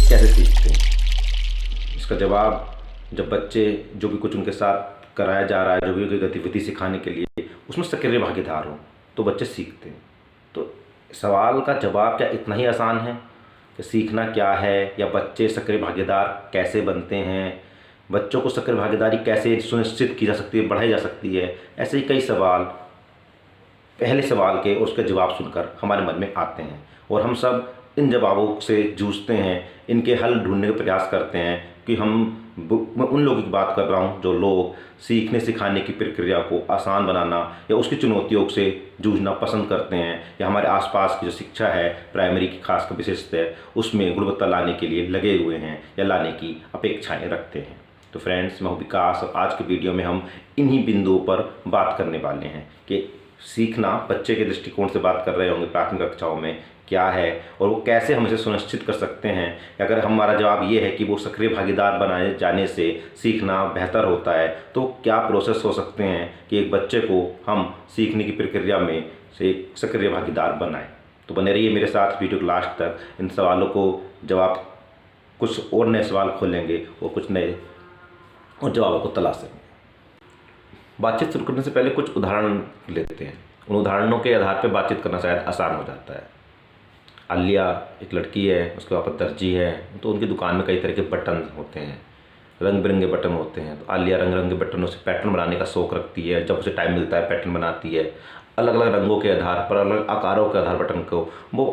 कैसे सीखते हैं? इसका जवाब जब बच्चे जो भी कुछ उनके साथ कराया जा रहा है, जो भी कोई गतिविधि सिखाने के लिए उसमें सक्रिय भागीदार हों तो बच्चे सीखते हैं। तो सवाल का जवाब क्या इतना ही आसान है कि सीखना क्या है या बच्चे सक्रिय भागीदार कैसे बनते हैं, बच्चों को सक्रिय भागीदारी कैसे सुनिश्चित की जा सकती है, बढ़ाई जा सकती है? ऐसे ही कई सवाल पहले सवाल के और उसके जवाब सुनकर हमारे मन में आते हैं और हम सब इन जवाबों से जूझते हैं, इनके हल ढूंढने का प्रयास करते हैं कि मैं उन लोगों की बात कर रहा हूँ जो लोग सीखने सिखाने की प्रक्रिया को आसान बनाना या उसकी चुनौतियों से जूझना पसंद करते हैं, या हमारे आसपास की जो शिक्षा है प्राइमरी की खास कर विशेषता है उसमें गुणवत्ता लाने के लिए लगे हुए हैं या लाने की अपेक्षाएं रखते हैं। तो फ्रेंड्स, मैं हूं विकास और आज के वीडियो में हम इन्हीं बिंदुओं पर बात करने वाले हैं कि सीखना बच्चे के दृष्टिकोण से बात कर रहे होंगे प्राथमिक कक्षाओं में क्या है और वो कैसे हम इसे सुनिश्चित कर सकते हैं। अगर हमारा जवाब ये है कि वो सक्रिय भागीदार बनाए जाने से सीखना बेहतर होता है तो क्या प्रोसेस हो सकते हैं कि एक बच्चे को हम सीखने की प्रक्रिया में से सक्रिय भागीदार बनाएं। तो बने रहिए मेरे साथ वीडियो के लास्ट तक। इन सवालों को जवाब कुछ और नए सवाल खोलेंगे और कुछ नए और जवाबों को तलाशेंगे। बातचीत शुरू करने से पहले कुछ उदाहरण लेते हैं। उन उदाहरणों के आधार पर बातचीत करना शायद आसान हो जाता है। आलिया एक लड़की है, उसके पापा दर्जी है, तो उनकी दुकान में कई तरह के बटन होते हैं, रंग बिरंगे बटन होते हैं। तो आलिया रंग बिरंगे बटनों से पैटर्न बनाने का शौक़ रखती है। जब उसे टाइम मिलता है पैटर्न बनाती है। अलग अलग रंगों के आधार पर, अलग आकारों के आधार बटन को वो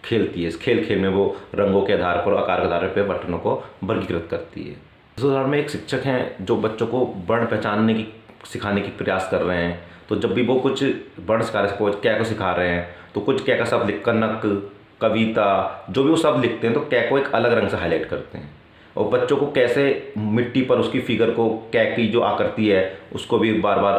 खेलती है। इस खेल में वो रंगों के आधार पर, आकार के आधार पर बटनों को वर्गीकृत करती है। इस उदाहरण में एक शिक्षक हैं जो बच्चों को वर्ण पहचानने की सिखाने की प्रयास कर रहे हैं। तो जब भी वो कुछ वर्ण सिखा रहे हैं, क्या को सिखा रहे हैं, तो कुछ क्या का शब्द लिख कर नक, कविता, जो भी वो शब्द लिखते हैं तो क्या को एक अलग रंग से हाईलाइट करते हैं। और बच्चों को कैसे मिट्टी पर उसकी फिगर को, क्या की जो आकृति है उसको भी बार बार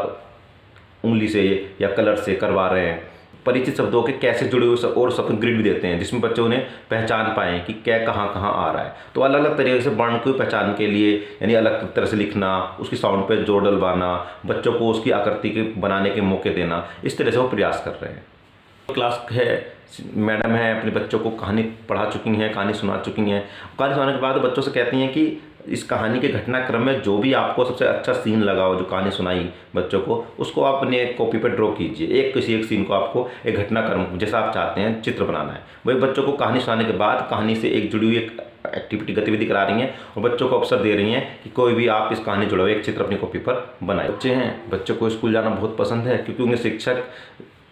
उंगली से या कलर से करवा रहे हैं। परिचित शब्दों के कैसे जुड़े हुए और शब्द ग्रिड भी देते हैं जिसमें बच्चे उन्हें पहचान पाएँ कि क्या कहाँ कहाँ आ रहा है। तो अलग अलग तरीके से वर्ण को पहचान के लिए, यानी अलग तरह से लिखना, उसकी साउंड पे जोर डलवाना, बच्चों को उसकी आकृति के बनाने के मौके देना, इस तरह से वो प्रयास कर रहे हैं। क्लास है, मैडम है, अपने बच्चों को कहानी पढ़ा चुकी हैं, कहानी सुना चुकी हैं। कहानी सुनाने के बाद बच्चों से कहती हैं कि इस कहानी के घटनाक्रम में जो भी आपको सबसे अच्छा सीन लगा हो, जो कहानी सुनाई बच्चों को, उसको आप अपने कॉपी पर ड्रॉ कीजिए। किसी एक सीन को आपको एक घटनाक्रम जैसा आप चाहते हैं चित्र बनाना है। वही बच्चों को कहानी सुनाने के बाद कहानी से एक जुड़ी हुई एक एक्टिविटी गतिविधि करा रही हैं और बच्चों को अवसर दे रही हैं कि कोई भी आप इस कहानी जुड़ा हुआ एक चित्र अपनी कॉपी पर बनाए। बच्चे हैं, बच्चों को स्कूल जाना बहुत पसंद है क्योंकि उन्हें शिक्षक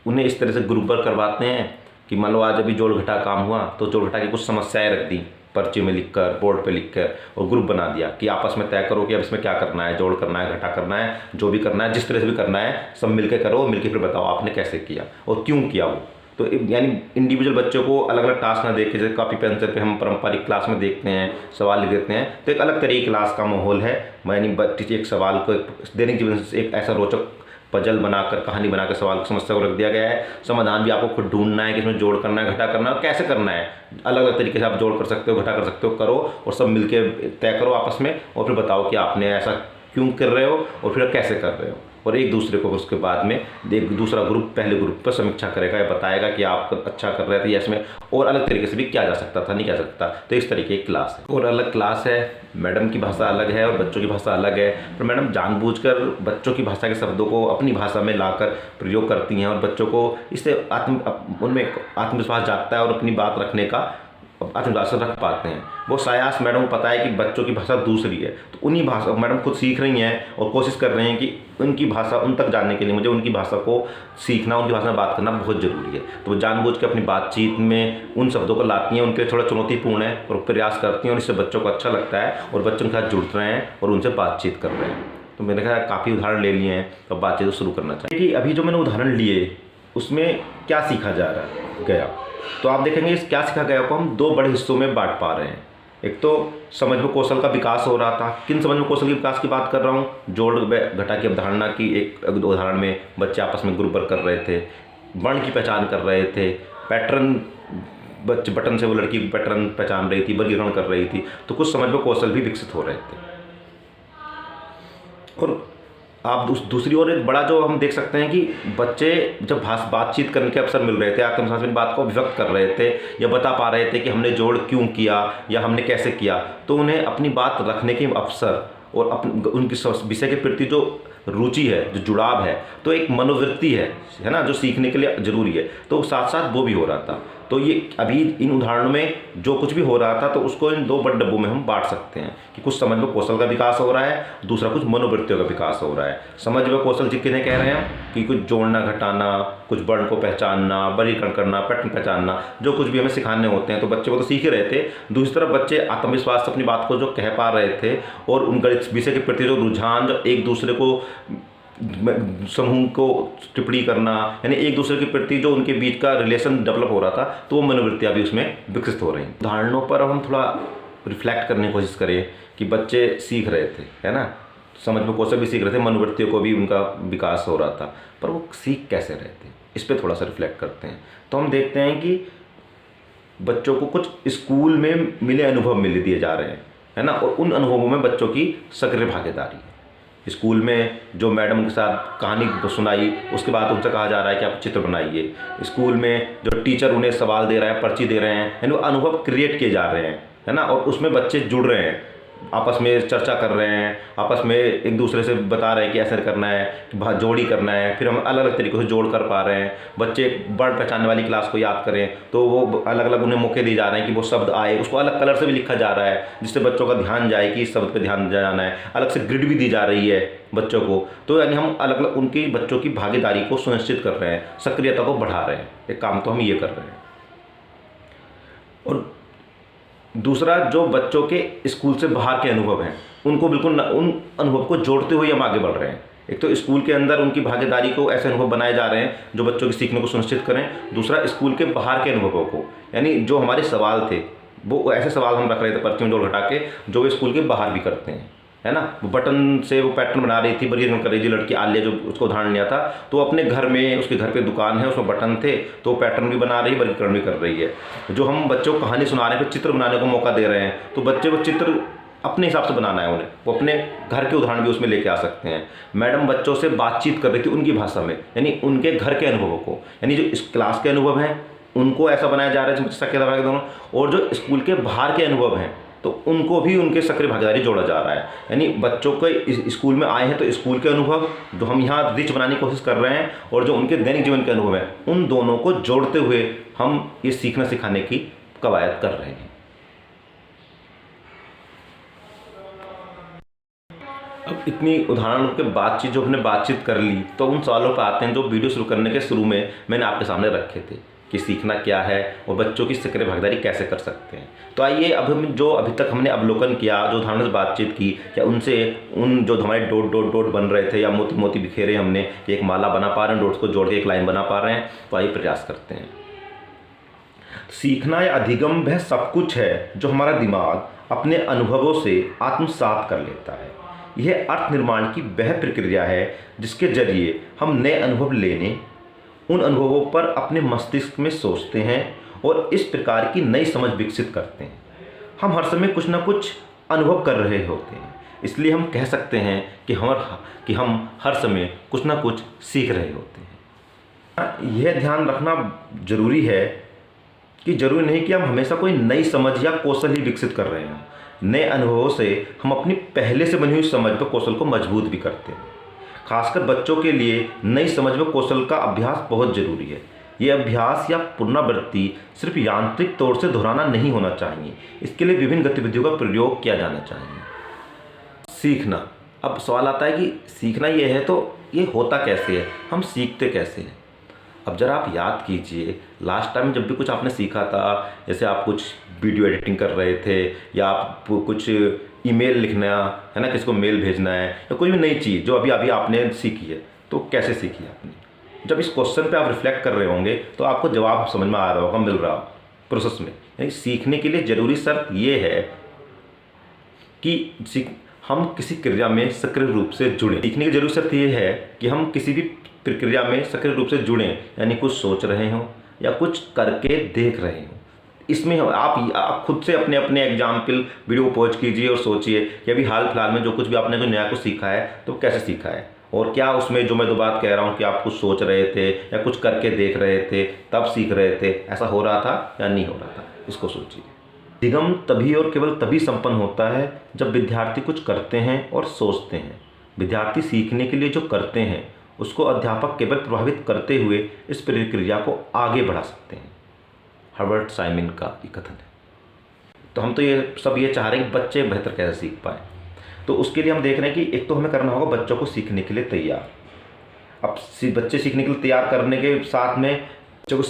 उन्हें इस तरह से ग्रुप वर्क करवाते हैं कि मान लो आज अभी जोड़ घटा काम हुआ तो जोड़ घटा की कुछ समस्याएं रख दी पर्ची में लिखकर, बोर्ड पे लिखकर, और ग्रुप बना दिया कि आपस में तय करो कि अब इसमें क्या करना है, जोड़ करना है, घटा करना है, जो भी करना है, जिस तरह से भी करना है सब मिलकर करो, मिलकर फिर बताओ आपने कैसे किया और क्यों किया वो। तो यानी इंडिविजुअल बच्चों को अलग अलग टास्क ना देखे, जैसे कॉपी पेंसिल पे हम पारंपरिक क्लास में देखते हैं, सवाल लिख देते हैं, तो एक अलग तरीके की क्लास का माहौल है। यानी टीचर एक सवाल को दैनिक जीवन से एक ऐसा रोचक पजल बनाकर, कहानी बनाकर सवाल की समस्या को रख दिया गया है। समाधान भी आपको खुद ढूंढना है कि इसमें जोड़ करना है, घटा करना है और कैसे करना है। अलग अलग तरीके से आप जोड़ कर सकते हो, घटा कर सकते हो, करो और सब मिलके तय करो आपस में और फिर बताओ कि आपने ऐसा क्यों कर रहे हो और फिर कैसे कर रहे हो। और एक दूसरे को उसके बाद में एक दूसरा ग्रुप पहले ग्रुप पर समीक्षा करेगा या बताएगा कि आप अच्छा कर रहे थे या इसमें और अलग तरीके से भी किया जा सकता था, नहीं किया सकता। तो इस तरीके की क्लास है और अलग क्लास है। मैडम की भाषा अलग है और बच्चों की भाषा अलग है, पर मैडम जानबूझकर बच्चों की भाषा के शब्दों को अपनी भाषा में लाकर प्रयोग करती हैं और बच्चों को इससे उनमें आत्मविश्वास जागता है और अपनी बात रखने का आत्मविश्वास रख पाते हैं। वो सायास मैडम को पता है कि बच्चों की भाषा दूसरी है, तो उन्हीं भाषा मैडम खुद सीख रही हैं और कोशिश कर रहे हैं कि उनकी भाषा उन तक जानने के लिए मुझे उनकी भाषा को सीखना, उनकी भाषा में बात करना बहुत ज़रूरी है। तो वो जानबूझ के अपनी बातचीत में उन शब्दों को लाती हैं, उनके लिए थोड़ा चुनौतीपूर्ण है और प्रयास करती हैं और इससे बच्चों को अच्छा लगता है और बच्चों के साथ जुड़ रहे हैं और उनसे बातचीत कर रहे हैं। तो मैंने कहा काफ़ी उदाहरण ले लिए हैं, तो बातचीत शुरू करना चाहिए कि अभी जो मैंने उदाहरण लिए उसमें क्या सीखा जा रहा गया। तो आप देखेंगे इस क्या सीखा गया को हम दो बड़े हिस्सों में बांट पा रहे हैं। एक तो समझ में कौशल का विकास हो रहा था। किन समझ में कौशल के विकास की बात कर रहा हूँ? जोड़ घटा की अवधारणा की एक उदाहरण में बच्चे आपस में ग्रुप वर्क कर रहे थे, वर्ण की पहचान कर रहे थे, पैटर्न बच्चे बटन से वो लड़की पैटर्न पहचान रही थी, वर्गीकरण कर रही थी। तो कुछ समझ में कौशल भी विकसित हो रहे थे। और आप दूसरी ओर एक बड़ा जो हम देख सकते हैं कि बच्चे जब बातचीत करने के अवसर मिल रहे थे, आत्मविश्वास में बात को व्यक्त कर रहे थे या बता पा रहे थे कि हमने जोड़ क्यों किया या हमने कैसे किया, तो उन्हें अपनी बात रखने के अवसर और उनकी विषय के प्रति जो रुचि है, जो जुड़ाव है, तो एक मनोवृत्ति है ना, जो सीखने के लिए ज़रूरी है, तो साथ साथ वो भी हो रहा था। तो ये अभी इन उदाहरणों में जो कुछ भी हो रहा था, तो उसको इन दो बड़े डब्बों में हम बांट सकते हैं कि कुछ समझ व कौशल का विकास हो रहा है, दूसरा कुछ मनोवृत्तियों का विकास हो रहा है। समझ व कौशल किन्हें कह रहे हैं कि कुछ जोड़ना घटाना, कुछ वर्ण को पहचानना, वर्गीकरण करना, पैटर्न पहचानना, जो कुछ भी हमें सिखाने होते हैं, तो बच्चे वो तो सीख ही रहे थे। दूसरी तरफ बच्चे आत्मविश्वास से अपनी बात को जो कह पा रहे थे और उनका इस विषय के प्रति जो रुझान, जो एक दूसरे को समूह को टिप्पणी करना, यानी एक दूसरे के प्रति जो उनके बीच का रिलेशन डेवलप हो रहा था, तो वो मनोवृत्तियाँ भी उसमें विकसित हो रही हैं। उदाहरणों पर अब हम थोड़ा रिफ्लेक्ट करने की कोशिश करें कि बच्चे सीख रहे थे, है ना, समझ में कौशल भी सीख रहे थे, मनोवृत्तियों को भी उनका विकास हो रहा था, पर वो सीख कैसे रहे थे, इस पर थोड़ा सा रिफ्लेक्ट करते हैं। तो हम देखते हैं कि बच्चों को कुछ स्कूल में मिले अनुभव दिए जा रहे हैं, है ना, और उन अनुभवों में बच्चों की सक्रिय भागीदारी है। स्कूल में जो मैडम के साथ कहानी सुनाई, उसके बाद उनसे कहा जा रहा है कि आप चित्र बनाइए। स्कूल में जो टीचर उन्हें सवाल दे रहा है, पर्ची दे रहे हैं, यानी वो अनुभव क्रिएट किए जा रहे हैं, है ना, और उसमें बच्चे जुड़ रहे हैं, आपस में चर्चा कर रहे हैं, आपस में एक दूसरे से बता रहे हैं कि ऐसे करना है, कि जोड़ी करना है, फिर हम अलग अलग तरीक़ों से जोड़ कर पा रहे हैं। बच्चे वर्ण पहचानने वाली क्लास को याद करें, तो वो अलग अलग उन्हें मौके दिए जा रहे हैं कि वो शब्द आए, उसको अलग कलर से भी लिखा जा रहा है, जिससे बच्चों का ध्यान जाए कि इस शब्द पर ध्यान जाना है। अलग से ग्रिड भी दी जा रही है बच्चों को। तो यानी हम अलग अलग उनकी बच्चों की भागीदारी को सुनिश्चित कर रहे हैं, सक्रियता को बढ़ा रहे हैं। एक काम तो हम ये कर रहे हैं। और दूसरा, जो बच्चों के स्कूल से बाहर के अनुभव हैं, उनको बिल्कुल उन अनुभव को जोड़ते हुए हम आगे बढ़ रहे हैं। एक तो स्कूल के अंदर उनकी भागीदारी को ऐसे अनुभव बनाए जा रहे हैं जो बच्चों के सीखने को सुनिश्चित करें। दूसरा, स्कूल के बाहर के अनुभवों को, यानी जो हमारे सवाल थे, वो ऐसे सवाल हम रख रहे थे पर्ची में जोड़ घटा के, जो वे स्कूल के बाहर भी करते हैं, है ना। वो बटन से वो पैटर्न बना रही थी, वर्गीकरण कर रही थी लड़की आलिया, जो उसको उदाहरण लिया था, तो अपने घर में, उसके घर पे दुकान है, उसमें बटन थे, तो पैटर्न भी बना रही है, वर्गीकरण भी कर रही है। जो हम बच्चों को कहानी सुना रहे हैं, फिर चित्र बनाने को मौका दे रहे हैं, तो बच्चे वो चित्र अपने हिसाब से बनाना है उन्हें, वो अपने घर के उदाहरण भी उसमें लेके आ सकते हैं। मैडम बच्चों से बातचीत कर रही थी उनकी भाषा में, यानी उनके घर के अनुभवों को, यानी जो इस क्लास के अनुभव हैं उनको ऐसा बनाया जा रहा है सक्रिय भागीदारी दोनों, और जो स्कूल के बाहर के अनुभव हैं तो उनको भी उनके सक्रिय भागीदारी जोड़ा जा रहा है। यानी बच्चों के स्कूल में आए हैं तो स्कूल के अनुभव जो हम यहाँ रिच बनाने की कोशिश कर रहे हैं, और जो उनके दैनिक जीवन के अनुभव हैं, उन दोनों को जोड़ते हुए हम ये सीखना सिखाने की कवायद कर रहे हैं। अब इतनी उदाहरणों के बातचीत जो हमने बातचीत कर ली, तो उन सवालों पर आते हैं जो वीडियो शुरू करने के शुरू में मैंने आपके सामने रखे थे कि सीखना क्या है और बच्चों की सक्रिय भागीदारी कैसे कर सकते हैं। तो आइए अब हम जो अभी तक हमने अवलोकन किया, जो उदाहरणों से बातचीत की, या उनसे उन जो हमारे डॉट डॉट डॉट बन रहे थे या मोती मोती बिखेरे, हमने एक माला बना पा रहे हैं, डॉट्स को जोड़ के एक लाइन बना पा रहे हैं। तो आइए प्रयास करते हैं। सीखना या अधिगम वह सब कुछ है जो हमारा दिमाग अपने अनुभवों से आत्मसात कर लेता है। यह अर्थ निर्माण की वह प्रक्रिया है जिसके जरिए हम नए अनुभव लेने, उन अनुभवों पर अपने मस्तिष्क में सोचते हैं और इस प्रकार की नई समझ विकसित करते हैं। हम हर समय कुछ ना कुछ अनुभव कर रहे होते हैं, इसलिए हम कह सकते हैं कि हम हर समय कुछ ना कुछ सीख रहे होते हैं। यह ध्यान रखना जरूरी है कि जरूरी नहीं कि हम हमेशा कोई नई समझ या कौशल ही विकसित कर रहे हों। नए अनुभवों से हम अपनी पहले से बनी हुई समझ व कौशल को मजबूत भी करते हैं। खासकर बच्चों के लिए नई समझ व कौशल का अभ्यास बहुत जरूरी है। ये अभ्यास या पुनरावृत्ति सिर्फ यांत्रिक तौर से दोहराना नहीं होना चाहिए, इसके लिए विभिन्न गतिविधियों का प्रयोग किया जाना चाहिए। सीखना, अब सवाल आता है कि सीखना ये है तो ये होता कैसे है, हम सीखते कैसे हैं। अब जरा आप याद कीजिए, लास्ट टाइम जब भी कुछ आपने सीखा था, जैसे आप कुछ वीडियो एडिटिंग कर रहे थे या आप कुछ ईमेल लिखना है ना, किसी को मेल भेजना है, या कोई भी नई चीज़ जो अभी आपने सीखी है, तो कैसे सीखी आपने। जब इस क्वेश्चन पे आप रिफ्लेक्ट कर रहे होंगे तो आपको जवाब समझ में आ रहा होगा, मिल रहा प्रोसेस में। यानी सीखने के लिए ज़रूरी शर्त ये है कि हम किसी क्रिया में सक्रिय रूप से जुड़ें। सीखने की जरूरी शर्त ये है कि हम किसी भी प्रक्रिया में सक्रिय रूप से जुड़ें, यानी कुछ सोच रहे हों या कुछ करके देख रहे हों। इसमें आप खुद से अपने अपने एग्जाम्पल वीडियो पॉज कीजिए और सोचिए कि अभी हाल फिलहाल में जो कुछ भी आपने कोई नया कुछ सीखा है तो कैसे सीखा है, और क्या उसमें जो मैं दो बात कह रहा हूँ कि आप कुछ सोच रहे थे या कुछ करके देख रहे थे तब सीख रहे थे, ऐसा हो रहा था या नहीं हो रहा था, इसको सोचिए। अधिगम तभी और केवल तभी संपन्न होता है जब विद्यार्थी कुछ करते हैं और सोचते हैं। विद्यार्थी सीखने के लिए जो करते हैं उसको अध्यापक केवल प्रभावित करते हुए इस प्रक्रिया को आगे बढ़ा सकते हैं। हर्बर्ट साइमन का ये कथन है। तो हम तो ये चाह रहे हैं कि बच्चे बेहतर कैसे सीख पाए। तो उसके लिए हम देख रहे हैं कि एक तो हमें करना होगा बच्चों को सीखने के लिए तैयार। अब बच्चे सीखने के लिए तैयार करने के साथ में बच्चों को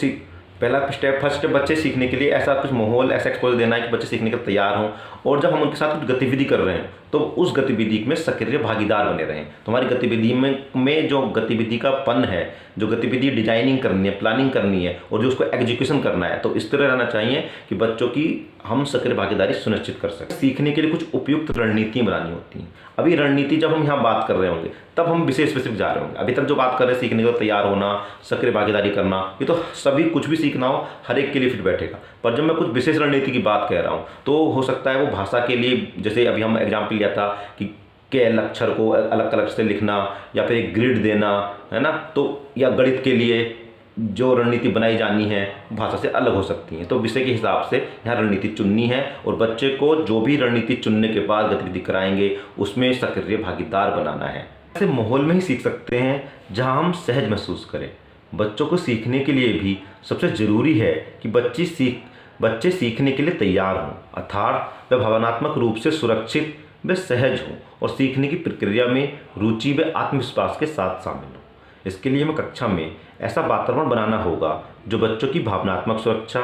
फर्स्ट स्टेप बच्चे सीखने के लिए ऐसा कुछ माहौल, ऐसा एक्सपोजर देना है कि बच्चे सीखने के लिए तैयार हों, और जब हम उनके साथ कुछ गतिविधि कर रहे हैं तो उस गतिविधि में सक्रिय भागीदार बने रहें। तो हमारी गतिविधि में जो गतिविधि का पन है, जो गतिविधि डिजाइनिंग करनी है, प्लानिंग करनी है और जो उसको एग्जीक्यूशन करना है, तो इस तरह रहना चाहिए कि बच्चों की हम सक्रिय भागीदारी सुनिश्चित कर सकें। सीखने के लिए कुछ उपयुक्त रणनीतियाँ बनानी होती हैं। अभी रणनीति जब हम यहाँ बात कर रहे होंगे तब हम विषय स्पेसिफिक जा रहे होंगे। अभी तक जो बात कर रहे हैं सीखने के लिए तैयार होना, सक्रिय भागीदारी करना, ये तो सभी कुछ भी सीखना हो हर एक के लिए फिट बैठेगा। पर जब मैं कुछ विशेष रणनीति की बात कह रहा हूँ तो हो सकता है वो भाषा के लिए, जैसे अभी हम एग्जाम्पल लिया था कि के अक्षर को अलग अलग से लिखना या फिर एक ग्रिड देना, है ना, तो या गणित के लिए जो रणनीति बनाई जानी है भाषा से अलग हो सकती हैं। तो विषय के हिसाब से यहाँ रणनीति चुननी है और बच्चे को जो भी रणनीति चुनने के बाद गतिविधि कराएंगे उसमें सक्रिय भागीदार बनाना है। ऐसे माहौल में ही सीख सकते हैं जहाँ हम सहज महसूस करें। बच्चों को सीखने के लिए भी सबसे ज़रूरी है कि बच्चे सीखने के लिए तैयार हों, अर्थात वे भावनात्मक रूप से सुरक्षित व सहज हों और सीखने की प्रक्रिया में रुचि व आत्मविश्वास के साथ शामिल हों। इसके लिए हमें कक्षा में ऐसा वातावरण बनाना होगा जो बच्चों की भावनात्मक सुरक्षा,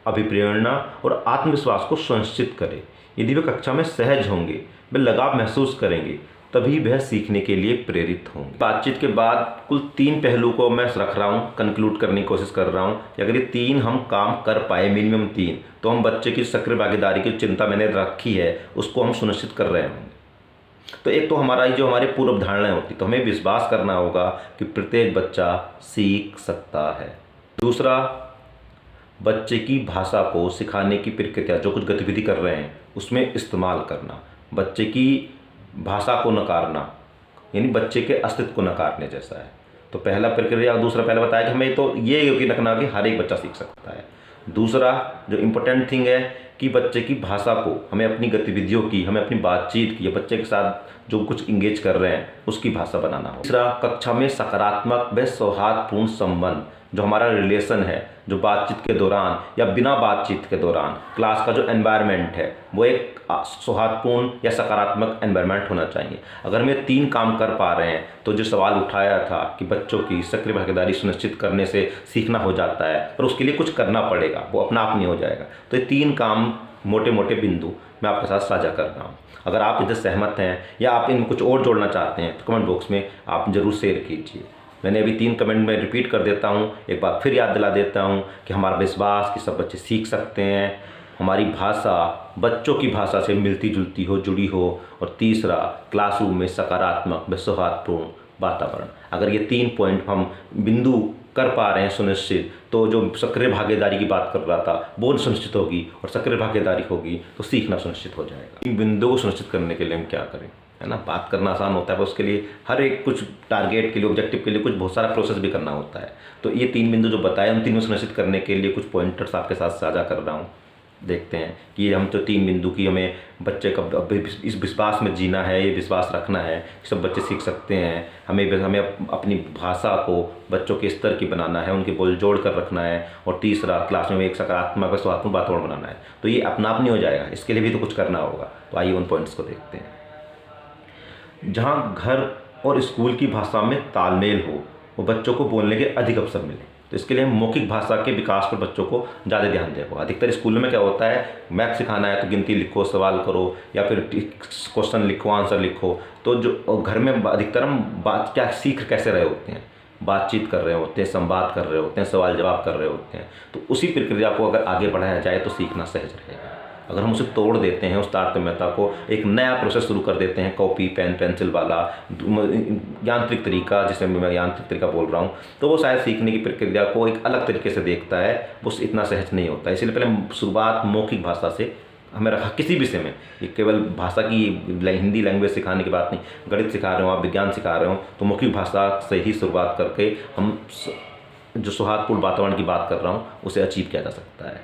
अभिप्रेरणा और आत्मविश्वास को सुनिश्चित करे। यदि वे कक्षा में सहज होंगे, वे लगाव महसूस करेंगे, तभी वह सीखने के लिए प्रेरित होंगे। बातचीत के बाद कुल 3 पहलू को मैं रख रहा हूँ, कंक्लूड करने की कोशिश कर रहा हूँ कि अगर ये 3 हम काम कर पाए, मिनिमम 3, तो हम बच्चे की सक्रिय भागीदारी की चिंता मैंने रखी है उसको हम सुनिश्चित कर रहे होंगे। तो एक तो हमारे पूर्व धारणाएं होती, तो हमें विश्वास करना होगा कि प्रत्येक बच्चा सीख सकता है। दूसरा, बच्चे की भाषा को सिखाने की प्रक्रिया, जो कुछ गतिविधि कर रहे हैं उसमें इस्तेमाल करना, बच्चे की भाषा को नकारना यानी बच्चे के अस्तित्व को नकारने जैसा है। तो पहला प्रक्रिया, दूसरा पहले बताया कि हमें तो ये यकीन रखना कि हर एक बच्चा सीख सकता है। दूसरा जो इम्पोर्टेंट थिंग है कि बच्चे की भाषा को हमें अपनी गतिविधियों की, हमें अपनी बातचीत की या बच्चे के साथ जो कुछ इंगेज कर रहे हैं उसकी भाषा बनाना हो। तीसरा, कक्षा में सकारात्मक व सौहार्दपूर्ण संबंध, जो हमारा रिलेशन है, जो बातचीत के दौरान या बिना बातचीत के दौरान क्लास का जो एनवायरनमेंट है वो एक सौहार्दपूर्ण या सकारात्मक एनवायरनमेंट होना चाहिए। अगर हम ये 3 काम कर पा रहे हैं तो जो सवाल उठाया था कि बच्चों की सक्रिय भागीदारी सुनिश्चित करने से सीखना हो जाता है, पर उसके लिए कुछ करना पड़ेगा, वो अपना आप नहीं हो जाएगा। तो ये 3 काम, मोटे मोटे बिंदु मैं आपके साथ साझा कर रहा हूँ। अगर आप इधर सहमत हैं या आप इनमें कुछ और जोड़ना चाहते हैं तो कमेंट बॉक्स में आप ज़रूर शेयर कीजिए। मैंने अभी 3 कमेंट में रिपीट कर देता हूँ, एक बार फिर याद दिला देता हूँ कि हमारा विश्वास कि सब बच्चे सीख सकते हैं, हमारी भाषा बच्चों की भाषा से मिलती जुलती हो, जुड़ी हो, और तीसरा क्लासरूम में सकारात्मक व सौहार्दपूर्ण वातावरण। अगर ये 3 पॉइंट हम बिंदु कर पा रहे हैं सुनिश्चित, तो जो सक्रिय भागीदारी की बात कर रहा था वो सुनिश्चित होगी और सक्रिय भागीदारी होगी तो सीखना सुनिश्चित हो जाएगा। इन बिंदुओं को सुनिश्चित करने के लिए हम क्या करें, है ना, बात करना आसान होता है पर उसके लिए हर एक कुछ टारगेट के लिए, ऑब्जेक्टिव के लिए कुछ बहुत सारा प्रोसेस भी करना होता है। तो ये 3 बिंदु जो बताए उन 3 को सुनिश्चित करने के लिए कुछ पॉइंटर्स आपके साथ साझा कर रहा हूँ। देखते हैं कि हम तो 3 बिंदु की हमें बच्चे का इस विश्वास में जीना है, ये विश्वास रखना है कि सब बच्चे सीख सकते हैं। हमें अपनी भाषा को बच्चों के स्तर की बनाना है, उनके बोल जोड़ कर रखना है, और तीसरा क्लास में एक सकारात्मक व सौहार्दपूर्ण वातावरण बनाना है। तो ये अपना आप नहीं हो जाएगा, इसके लिए भी तो कुछ करना होगा। तो आइए उन पॉइंट्स को देखते हैं। जहाँ घर और स्कूल की भाषा में तालमेल हो वो बच्चों को बोलने के अधिक अवसर मिले, तो इसके लिए हम मौखिक भाषा के विकास पर बच्चों को ज़्यादा ध्यान दें। अधिकतर स्कूलों में क्या होता है, मैथ सिखाना है तो गिनती लिखो, सवाल करो या फिर क्वेश्चन लिखो, आंसर लिखो। तो जो घर में अधिकतर हम बात क्या सीख कैसे रहे होते हैं, बातचीत कर रहे होते हैं, संवाद कर रहे होते हैं, सवाल जवाब कर रहे होते हैं। तो उसी प्रक्रिया को अगर आगे बढ़ाया जाए तो सीखना सहज रहेगा। अगर हम उसे तोड़ देते हैं, उस तारतम्यता को, एक नया प्रोसेस शुरू कर देते हैं, कॉपी पेन पेंसिल वाला यांत्रिक तरीका, जिसे मैं यांत्रिक तरीका बोल रहा हूँ, तो वो शायद सीखने की प्रक्रिया को एक अलग तरीके से देखता है, वो इतना सहज नहीं होता। इसलिए पहले शुरुआत मौखिक भाषा से हमें रखा किसी विषय में, ये केवल भाषा की हिंदी लैंग्वेज सिखाने की बात नहीं, गणित सिखा रहे हो आप, विज्ञान सिखा रहे हो, तो मौखिक भाषा से ही शुरुआत करके हम जो सौहार्दपूर्ण वातावरण की बात कर रहा हूँ उसे अचीव किया जा सकता है।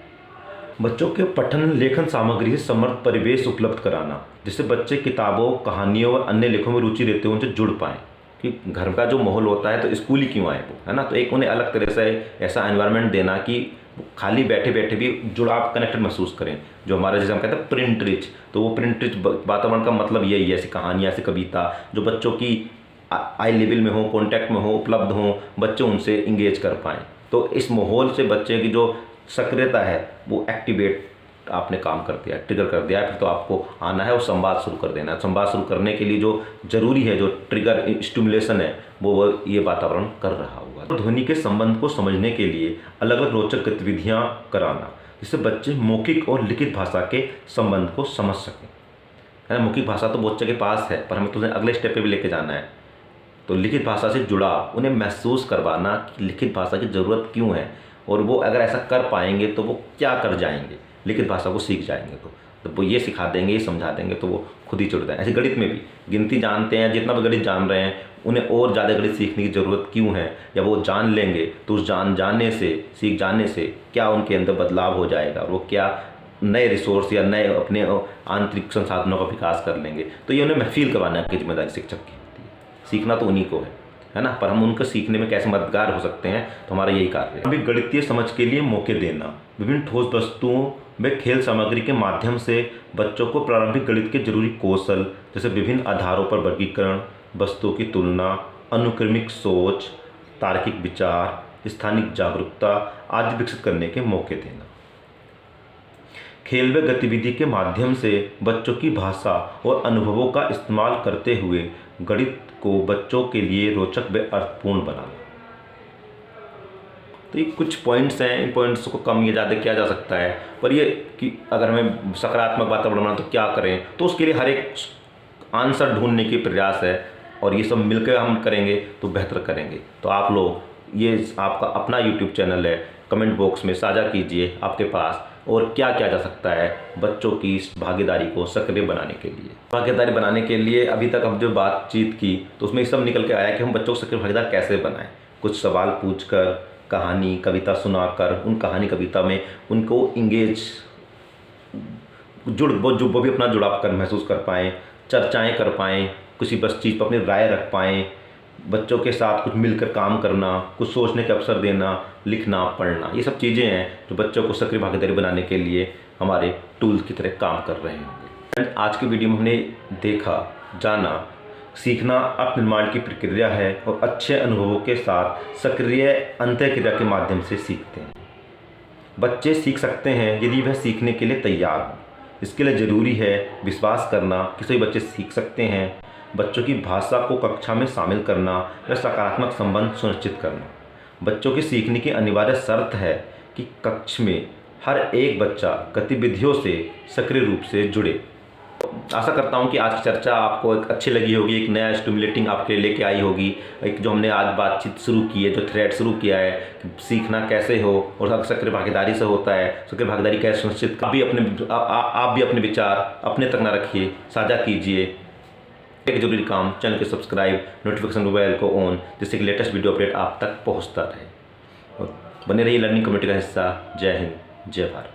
बच्चों के पठन लेखन सामग्री से समृद्ध परिवेश उपलब्ध कराना, जिससे बच्चे किताबों, कहानियों और अन्य लेखों में रुचि लेते हुए उनसे जुड़ पाएँ। कि घर का जो माहौल होता है तो स्कूल ही क्यों आए वो, है ना, तो एक उन्हें अलग तरह से ऐसा एनवायरनमेंट देना कि खाली बैठे बैठे भी जुड़ाव, कनेक्टेड महसूस करें। जो हमारा जैसे हम कहते हैं प्रिंट रिच, तो वो प्रिंट रिच वातावरण का मतलब यही है, ऐसी कहानियाँ, ऐसी कविता जो बच्चों की आई लेवल में हो, कॉन्टैक्ट में हो, उपलब्ध हों, बच्चे उनसे इंगेज कर पाएँ। तो इस माहौल से बच्चे की जो सक्रियता है वो एक्टिवेट आपने काम कर दिया, ट्रिगर कर दिया है, फिर तो आपको आना है और संवाद शुरू कर देना है। संवाद शुरू करने के लिए जो जरूरी है, जो ट्रिगर स्टिमुलेशन है, वो ये वातावरण कर रहा होगा। तो ध्वनि के संबंध को समझने के लिए अलग अलग रोचक गतिविधियाँ कराना, जिससे बच्चे मौखिक और लिखित भाषा के संबंध को समझ सकें, है ना। मौखिक भाषा तो बच्चे के पास है, पर हमें तो अगले स्टेप पे भी लेके जाना है। तो लिखित भाषा से जुड़ा उन्हें महसूस करवाना कि लिखित भाषा की ज़रूरत क्यों है, और वो अगर ऐसा कर पाएंगे तो वो क्या कर जाएंगे, लिखित भाषा को सीख जाएंगे। तो वो ये सिखा देंगे, ये समझा देंगे तो वो खुद ही जुड़ जाए। ऐसे गणित में भी गिनती जानते हैं, जितना भी गणित जान रहे हैं, उन्हें और ज़्यादा गणित सीखने की ज़रूरत क्यों है, या वो जान लेंगे तो उस जानने से, सीख जानने से क्या उनके अंदर बदलाव हो जाएगा, वो क्या नए रिसोर्स या नए अपने आंतरिक संसाधनों का विकास कर लेंगे। तो ये उन्हें महफिल करवाने की जिम्मेदारी शिक्षक की होती है। सीखना तो उन्हीं को है ना, पर हम उनको सीखने में कैसे मददगार हो सकते हैं, तो हमारा यही कार्य है। अभी गणितीय समझ के लिए मौके देना, विभिन्न ठोस वस्तुओं में खेल सामग्री के माध्यम से बच्चों को प्रारंभिक गणित के जरूरी कौशल, जैसे विभिन्न आधारों पर वर्गीकरण, वस्तुओं की तुलना, अनुक्रमिक सोच, तार्किक विचार, स्थानिक जागरूकता आदि विकसित करने के मौके देना। खेल व गतिविधि के माध्यम से बच्चों की भाषा और अनुभवों का इस्तेमाल करते हुए गणित को बच्चों के लिए रोचक व अर्थपूर्ण बनाना। तो ये कुछ पॉइंट्स हैं, इन पॉइंट्स को कम या ज़्यादा किया जा सकता है, पर ये कि अगर हमें सकारात्मक वातावरण बनाना तो क्या करें, तो उसके लिए हर एक आंसर ढूंढने की प्रयास है, और ये सब मिलकर हम करेंगे तो बेहतर करेंगे। तो आप लोग, ये आपका अपना यूट्यूब चैनल है, कमेंट बॉक्स में साझा कीजिए आपके पास और क्या किया जा सकता है बच्चों की इस भागीदारी को सक्रिय बनाने के लिए। भागीदारी बनाने के लिए अभी तक हम जो बातचीत की तो उसमें सब निकल के आया कि हम बच्चों को सक्रिय भागीदार कैसे बनाएं। कुछ सवाल पूछकर, कहानी कविता सुनाकर, उन कहानी कविता में उनको इंगेज, वो भी अपना जुड़ाव कर महसूस कर पाएँ, चर्चाएँ कर पाएँ, किसी बस चीज़ पर अपनी राय रख पाएँ, बच्चों के साथ कुछ मिलकर काम करना, कुछ सोचने के अवसर देना, लिखना, पढ़ना, ये सब चीज़ें हैं जो बच्चों को सक्रिय भागीदारी बनाने के लिए हमारे टूल्स की तरह काम कर रहे होंगे। आज की वीडियो में हमने देखा, जाना, सीखना अर्थ निर्माण की प्रक्रिया है और अच्छे अनुभवों के साथ सक्रिय अंतःक्रिया के माध्यम से सीखते हैं। बच्चे सीख सकते हैं यदि वह सीखने के लिए तैयार हो। इसके लिए ज़रूरी है विश्वास करना कि सभी बच्चे सीख सकते हैं, बच्चों की भाषा को कक्षा में शामिल करना व सकारात्मक संबंध सुनिश्चित करना। बच्चों के सीखने की अनिवार्य शर्त है कि कक्षा में हर एक बच्चा गतिविधियों से सक्रिय रूप से जुड़े। आशा करता हूं कि आज की चर्चा आपको एक अच्छी लगी होगी, एक नया स्टिमुलेटिंग आपके लेके आई होगी। एक जो हमने आज बातचीत शुरू की है, जो थ्रेड शुरू किया है कि सीखना कैसे हो और सक्रिय भागीदारी से होता है, सक्रिय भागीदारी कैसे सुनिश्चित, आप भी अपने विचार अपने तक ना रखिए, साझा कीजिए। एक जरूरी काम, चैनल को सब्सक्राइब, नोटिफिकेशन बेल को ऑन, जिससे कि लेटेस्ट वीडियो अपडेट आप तक पहुंचता रहे। और बने रहिए लर्निंग कम्युनिटी का हिस्सा। जय हिंद, जय भारत।